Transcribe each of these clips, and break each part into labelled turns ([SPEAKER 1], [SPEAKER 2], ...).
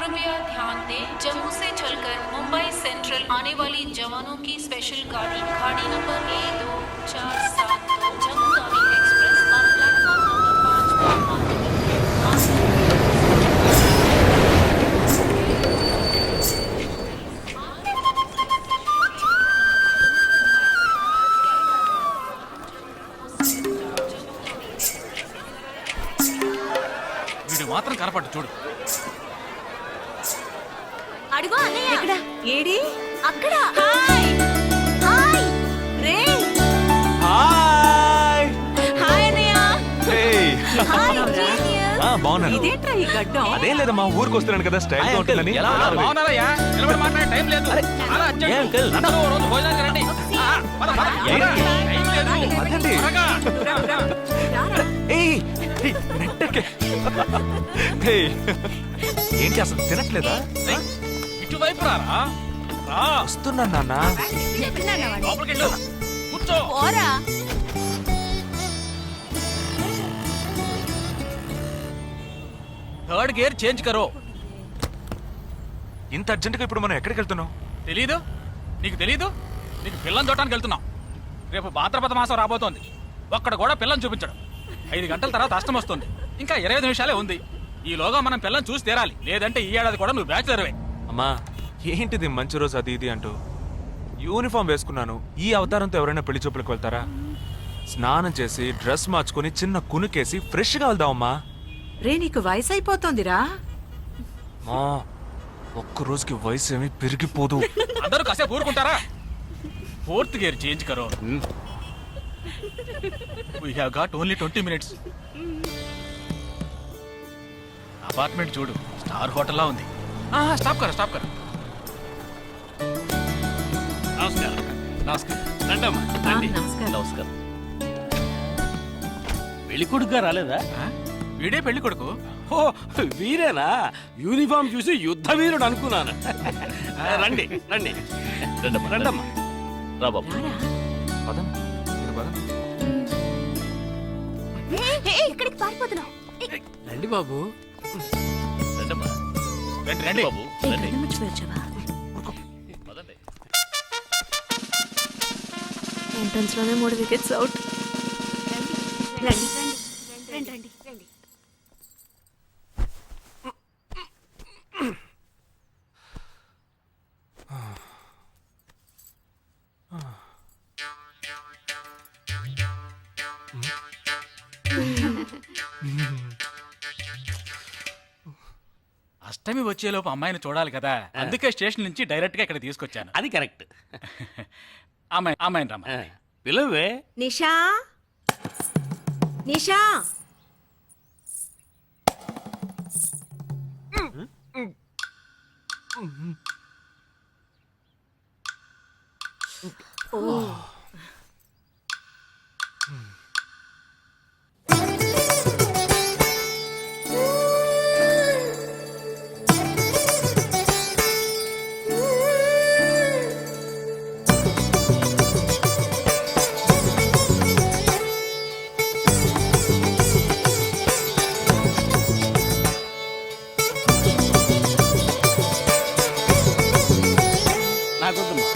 [SPEAKER 1] कृपया ध्यान दें, जम्मू से चलकर मुंबई सेंट्रल आने वाली जवानों की स्पेशल गाड़ी गाड़ी number A2472 Jammu Tawi express on platform number 5
[SPEAKER 2] వీడు మాత్రం కనపడ్డు చూడు.
[SPEAKER 3] అడుగు అన్నయ్య.
[SPEAKER 4] ఎక్కడ ఏడి
[SPEAKER 3] అక్కడ. హాయ్ హాయ్ రే.
[SPEAKER 5] హాయ్
[SPEAKER 4] హాయ్ అన్నయ్య.
[SPEAKER 5] Hey
[SPEAKER 3] hi junior.
[SPEAKER 5] బాగున్నాను.
[SPEAKER 4] ఇదేంట్రా ఈ గడ్డం?
[SPEAKER 5] అదేం లేదమ్మా, ఊరికి వస్తున్నాను కదా, స్టైల్ గా ఉంటుందని.
[SPEAKER 2] ఎలా ఉన్నారు? బాగున్నారయ్యా? నిలబడి మాట్లాడే టైం లేదు. చాలా అర్జెంట్. అందరూ ఓ రోజు భోజనానికి రండి. పద, పద. టైం లేదు.
[SPEAKER 5] అదండి.
[SPEAKER 2] త్వరగా.
[SPEAKER 5] ఏయ్, ఏయ్, నెట్టకే. ఏయ్, ఏంటి అసలు తినట్లేదా?
[SPEAKER 2] ఏయ్, ఇటువైపు రారా. రా.
[SPEAKER 5] వస్తున్నాను నాన్న.
[SPEAKER 2] లోపలికి వెళ్ళు. కూర్చో.
[SPEAKER 3] పోరా.
[SPEAKER 2] థర్డ్ గేర్ చేంజ్ కరో.
[SPEAKER 5] ఇంత అర్జెంటుగా ఇప్పుడు మనం ఎక్కడికి వెళ్తున్నాం?
[SPEAKER 2] తెలీదు? నీకు తెలీదు? నీకు పిల్లని చూడటానికి వెళ్తున్నాం. రేపు భాద్రపద మాసం రాబోతోంది. ఒక్కడ కూడా పిల్లని చూపించడం. 5 గంటల తర్వాత అష్టం వస్తుంది. ఇంకా 25 నిమిషాలే ఉంది. ఈలోగా మనం పిల్లని చూసి తీరాలి. లేదంటే ఈ ఏడాది కూడా నువ్వు బ్యాచులర్వే.
[SPEAKER 5] అమ్మా, ఏంటిది మంచి రోజు అది ఇది అంటూ యూనిఫామ్ వేసుకున్నాను. ఈ అవతారంతో ఎవరైనా పెళ్లి చూపులకు వెళ్తారా? స్నానం చేసి డ్రెస్ మార్చుకుని చిన్న కునుకేసి ఫ్రెష్ గా వెళ్దామమ్మా.
[SPEAKER 4] రే నీకు వయసు అయిపోతోందిరా.
[SPEAKER 5] మా ఒక్క రోజుకి వయసు ఏమి పెరిగిపోదు.
[SPEAKER 2] అందరూ కాసేపు ఊరుకుంటారా? ఫోర్త్ గేర్ చేంజ్ కరో. We have got only 20 minutes. Apartment చూడు, స్టార్ హోటల్లా ఉంది. స్టాప్ కర, స్టాప్ కర. నమస్కారం. నమస్కారం. రండమ్మా, రండి.
[SPEAKER 4] నమస్కారం.
[SPEAKER 2] నమస్కారం.
[SPEAKER 6] పెళ్లి కొడుకుగా రాలేదా?
[SPEAKER 2] వీడే పెళ్లి కొడుకు.
[SPEAKER 6] ఓ వీరేనా? యూనిఫామ్ చూసి యుద్ధ వీరుడు అనుకున్నాను. రండి రండి రండమ్మా. రా బాబు.
[SPEAKER 5] పదం, మీరు పదం.
[SPEAKER 3] ఇక్కడికి పారిపోతున్నావు.
[SPEAKER 6] రండి బాబు.
[SPEAKER 2] రండమ్మా. రండి రండి
[SPEAKER 6] బాబు రండి. పదండి.
[SPEAKER 3] ఎంట్రన్స్ లోనే 3 వికెట్స్ అవుట్. రండి రండి రండి రండి.
[SPEAKER 2] అష్టమి వచ్చేలోపు అమ్మాయిని చూడాలి కదా, అందుకే స్టేషన్ నుంచి డైరెక్ట్ గా ఇక్కడ తీసుకొచ్చాను.
[SPEAKER 6] అది కరెక్ట్.
[SPEAKER 2] అమ్మాయిని రమ్మ.
[SPEAKER 6] పిలవే.
[SPEAKER 3] నిషా నిషా.
[SPEAKER 6] నాకొద్దమ్మా.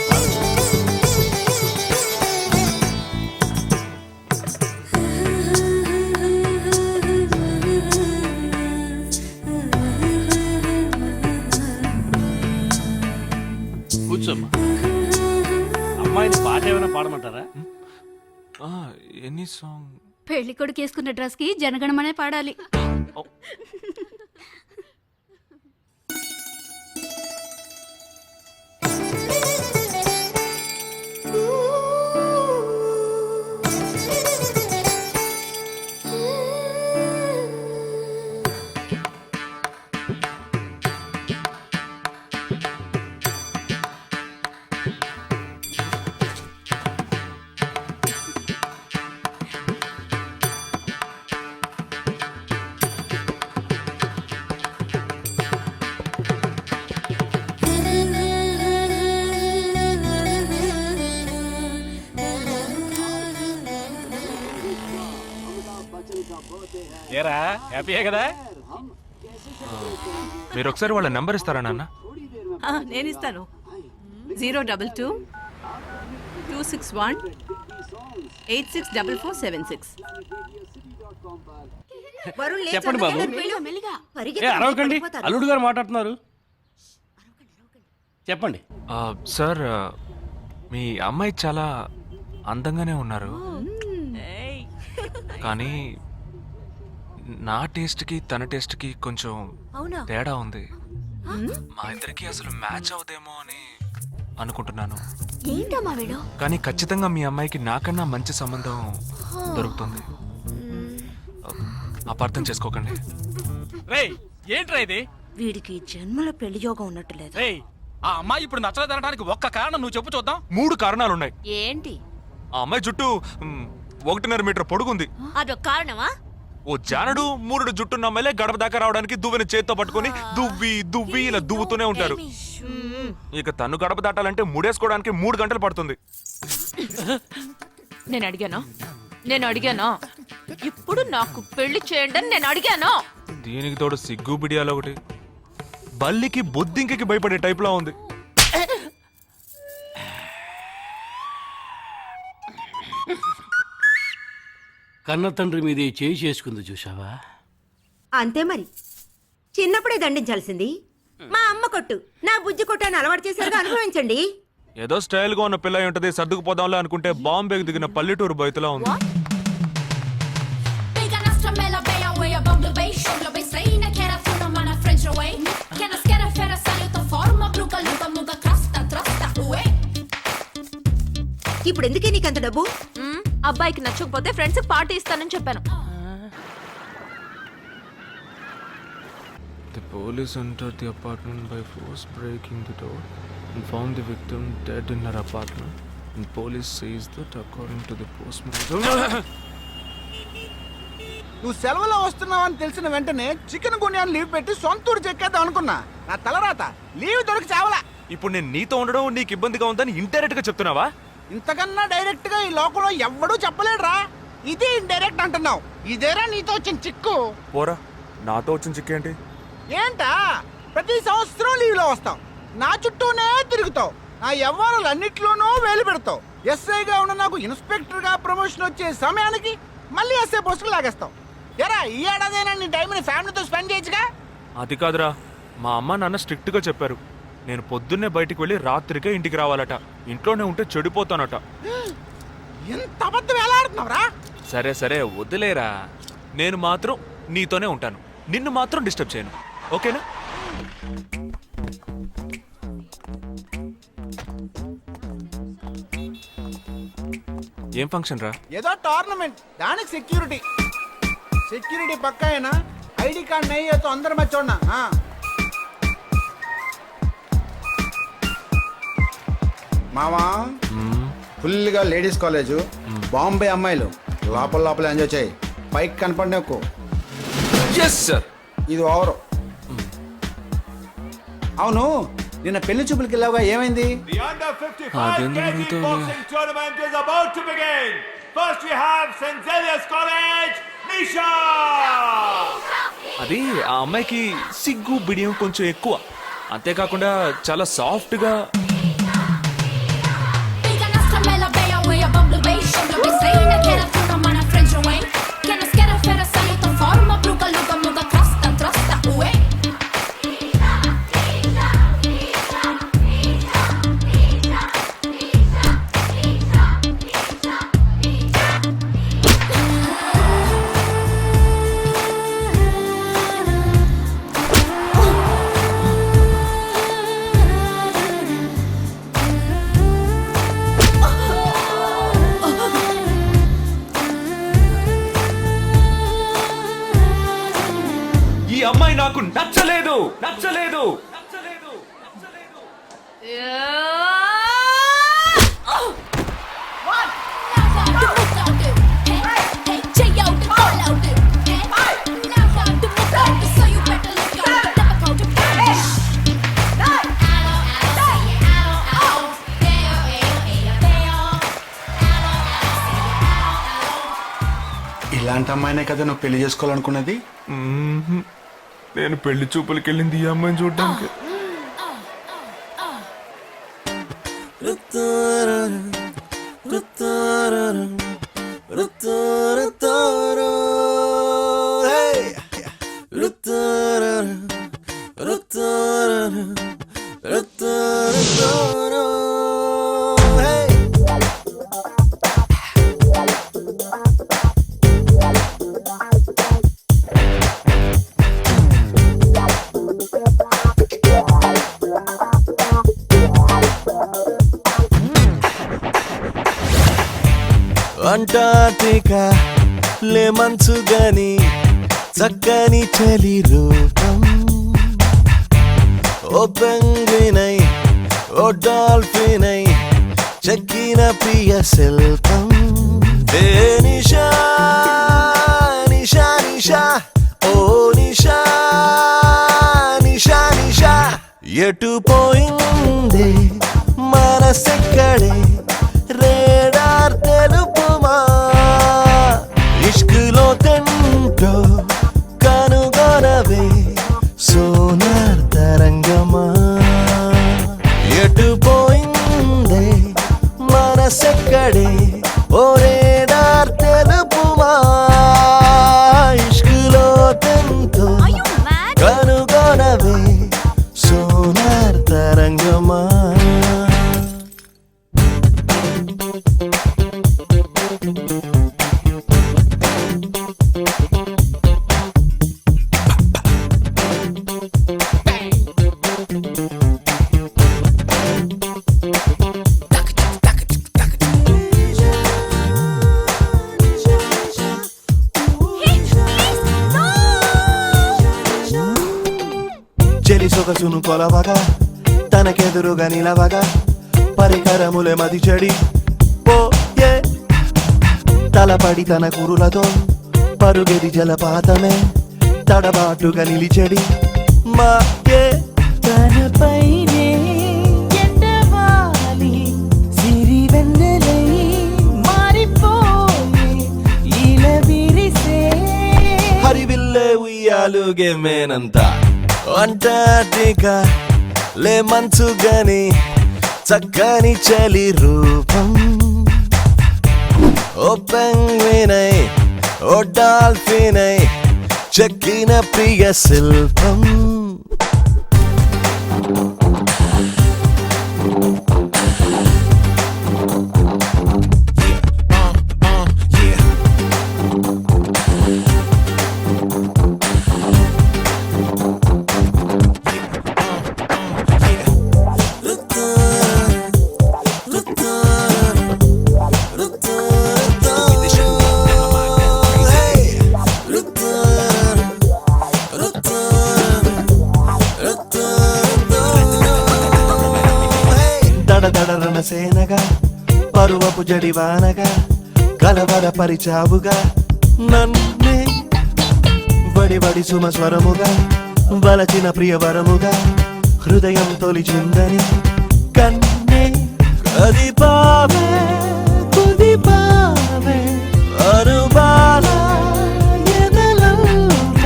[SPEAKER 6] కూర్చోమ్మా. అమ్మాయిని పాట ఏమైనా పాడమంటారా?
[SPEAKER 5] Any song?
[SPEAKER 3] పెళ్లి కొడుకు వేసుకున్న డ్రెస్ కి జనగణమనే పాడాలి.
[SPEAKER 2] ఏరా హ్యాపీయే కదా?
[SPEAKER 5] మీరు ఒకసారి వాళ్ళ నెంబర్ ఇస్తారా నాన్న?
[SPEAKER 4] నేను ఇస్తాను. 022 261 864476.
[SPEAKER 6] చెప్పండి బాబు. ఏ అరవకండి, అల్లుడు గారు మాట్లాడుతున్నారు. చెప్పండి.
[SPEAKER 5] సార్ మీ అమ్మాయి చాలా అందంగానే ఉన్నారు, కానీ నా టేస్ట్కి తన టేస్ట్కి కొంచెం తేడా ఉంది. మా ఇద్దరికి అసలు మ్యాచ్ అవుదేమో అని అనుకుంటున్నాను. కానీ ఖచ్చితంగా మీ అమ్మాయికి నాకన్నా మంచి సంబంధం దొరుకుతుంది. అపార్థం చేసుకోకండి.
[SPEAKER 2] రేయ్ ఏంట్రా ఇది?
[SPEAKER 7] వీడికి జన్మల పెళ్లి యోగం ఉన్నట్టు లేదు.
[SPEAKER 2] రేయ్ ఆ అమ్మాయి ఇప్పుడు నచ్చలేదనడానికి ఒక్క కారణం నువ్వు చెప్పు చూద్దాం.
[SPEAKER 5] 3 కారణాలున్నాయి.
[SPEAKER 7] ఏంటి?
[SPEAKER 5] ఆ అమ్మాయి జుట్టు 1.5 మీటర్ పొడుగుంది.
[SPEAKER 7] అదొక కారణమా?
[SPEAKER 5] ఓ జానడు 3 జుట్టున్న అమ్మాయిలే గడప దాకా రావడానికి దువ్వెని చేత్తో పట్టుకొని దువ్వి దువ్వి ఇలా దువ్వుతూనే ఉంటారు. ఇక తను గడప దాటాలంటే ముడేసుకోవడానికి 3 గంటలు పడుతుంది.
[SPEAKER 7] నేను అడిగానా? ఇప్పుడు నాకు పెళ్లి చేయండి అని నేను అడిగాను.
[SPEAKER 5] దీనికి తోడు సిగ్గు బిడియాలో ఒకటి. బల్లికి బొద్దింకకి భయపడే టైప్లో ఉంది.
[SPEAKER 6] కన్న తండ్రి మీదే చేయి చేసుకుంది చూసావా?
[SPEAKER 8] అంతే మరి. చిన్నప్పుడే దండించాల్సింది. మా అమ్మ కొట్టు, నా బుజ్జి కొట్టు అని అలవాటు చేశారుగా, అనుభవించండి.
[SPEAKER 5] ఏదో స్టైల్ గా ఉన్న పిల్ల ఉంటది, సర్దుకుపోదాంలే అనుకుంటే బాంబేకి దిగిన పల్లెటూరు బయటలా ఉంది.
[SPEAKER 8] ఇప్పుడు ఎందుకే నీకంత డబ్బు?
[SPEAKER 7] అబ్బాయికి నచ్చకపోతే ఫ్రెండ్స్ పార్టీ ఇస్తానని చెప్పాను.
[SPEAKER 5] The police entered the apartment by force, breaking the door and found the victim dead in her apartment. And police says that according to the postmortem.
[SPEAKER 9] నువ్వు సెలవులో వస్తున్నావని తెలిసిన వెంటనే చికెన్ గున్యాన్ని లీవ్ పెట్టి సొంతూరు చెక్కేద్దాం అనుకున్నా. నా తలరాత లీవ్ దొరికి చావలా.
[SPEAKER 5] ఇప్పుడు నేను నీతో ఉండడం నీకు ఇబ్బందిగా ఉందని ఇండైరెక్ట్ గా చెప్తున్నావా?
[SPEAKER 9] ఇంతకన్నా డైరెక్ట్ గా ఈ లోకంలో ఎవ్వడూ చెప్పలేడురా. ఇది ఇండైరెక్ట్ అంటున్నావు. ఇదేరా నీతో వచ్చిన చిక్కు.
[SPEAKER 5] పోరా, నాతో వచ్చిన చిక్కేంటి?
[SPEAKER 9] ఏంటా ప్రతి సంవత్సరం లీవ్ లో వస్తావు, నా చుట్టూనే తిరుగుతావు, నా వ్యవహారాలన్నిట్లోనూ వేలు పెడతావు. ఎస్ఐగా ఉన్న నాకు ఇన్స్పెక్టర్ గా ప్రమోషన్ వచ్చే సమయానికి మళ్ళీ ఎస్ఐ పోస్టుకు లాగేస్తావు. ఎరా ఈ ఏడాదైనా నీ టైంని ఫ్యామిలీతో స్పెండ్ చేయొచ్చుగా.
[SPEAKER 5] అది కాదురా, మా అమ్మ నాన్న స్ట్రిక్ట్ గా చెప్పారు. నేను పొద్దున్నే బయటికి వెళ్ళి రాత్రికే ఇంటికి రావాలట. ఇంట్లోనే ఉంటే చెడిపోతానట.
[SPEAKER 9] ఎంత అబద్ధం వేలాడుతున్నావురా.
[SPEAKER 5] సరే సరే వదిలేరా, నేను మాత్రం నీతోనే ఉంటాను, నిన్ను మాత్రం డిస్టర్బ్ చేయను, ఓకేనా? ఏం ఫంక్షన్ రా?
[SPEAKER 9] ఏదో టోర్నమెంట్, దానికి సెక్యూరిటీ పక్కా అయినా ఐడి కార్డ్ నయ్యి తో అందరు మర్చోన్నా. మావా ఫుల్గా లేడీస్ కాలేజు, బాంబే అమ్మాయిలు లోపల ఎంజాయ్ చేయి. పైకి కనపడినకు ఇది ఓవరు. అవును, నిన్న పెళ్లి చూపులకి వెళ్ళావుగా, ఏమైంది?
[SPEAKER 5] అది ఆ అమ్మాయికి సిగ్గు బిడియం కొంచెం ఎక్కువ. అంతేకాకుండా చాలా సాఫ్ట్ గా. ఈ అమ్మాయి నాకు నచ్చలేదు.
[SPEAKER 9] ఇలాంటి అమ్మాయినే కదా నువ్వు పెళ్లి చేసుకోవాలనుకున్నది?
[SPEAKER 5] నేను పెళ్లి చూపులకి వెళ్ళింది ఈ అమ్మాయిని చూడడానికి.
[SPEAKER 10] అంటార్టికా లే మంచు గని చక్కని చలి రూపం ఓ పెంగ్వినై ఓ డాల్ఫినై చెక్కిన ప్రియ శిల్పం ఏ నిషా నిషా నిషా ఓ నిషా నిషా నిషా ఎటు పోయింది మనసెక్కడే రేడార్ తెలుపుమా ఇష్కులో తెంటో కనుగొనవే సోనార్ తరంగమా ఎటు పోయిందే మనసెక్కడే ఓ రేడార్ తెలుపుమా ఇష్కులో తెంటో కనుగొనవే సోనార్ తరంగమా చెలి సొగసును కొలవగా తనకెదురుగా నిలవగా పరికరములే మది చెడి పోయే తలపడి తన కురులతో పరుగెది జలపాతమే తడబాటుగా నిలిచెడి మాకే తనపైనే ఎండవాలి సిరి వెన్నెలై మారిపోయే ఇలా విరిసే హరివిల్లే ఉయ్యాలుగే మేనంతా అంటార్టికా లే మంచు గని చక్కని చలి రూపం ఓ పెంగ్వినై ఓ డాల్ఫినై చెక్కిన ప్రియ శిల్పం దడదడరన సేనగా పరువపు జడివానగా కలవర పరిచావుగా నన్నే వడి సుమస్వరముగా వలచిన ప్రియవరముగా హృదయం తొలిచిందని కన్నే కదిపావే కుదిపావే అరుబాల ఎదలంట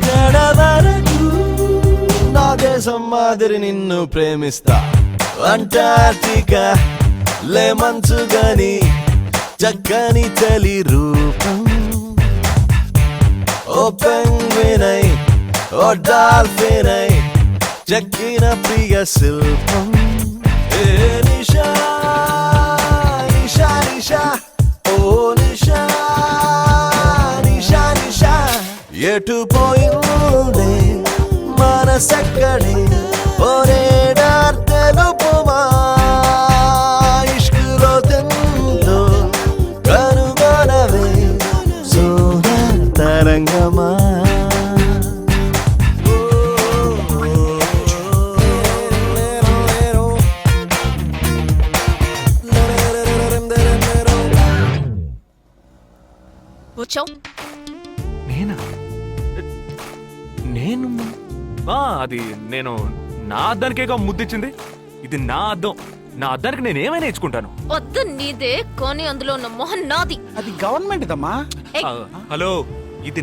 [SPEAKER 10] కడవరకు నా దేశం మాదిరి నిన్ను ప్రేమిస్తా అంటార్టికా లే మంచు గని చక్కని చలి రూపం ఓ పెంగ్వినై ఓ డాల్ఫినై చెక్కిన ప్రియ శిల్పం ఏ నిషా నిషా నిషా ఓ నిషా నిషా నిషా ఎటు పోయిందే మనసెక్కడే ఓ రేడార్ తెలుపుమా ఇష్కులో తెందో కనుగొనవే సోనార్ తరంగమా
[SPEAKER 7] వచ్చావు
[SPEAKER 5] నేనా? నేను అది నేను నా అద్దానికేగా ముద్దిచ్చింది. ఇది నా అద్దం. నా అద్దానికి నేను ఏమైనా ఇచ్చుకుంటాను.
[SPEAKER 7] వద్దు నీదే, కానీ అందులో ఉన్న మొహం నాది.
[SPEAKER 9] అది గవర్నమెంట్ దమ్మా.
[SPEAKER 5] హలో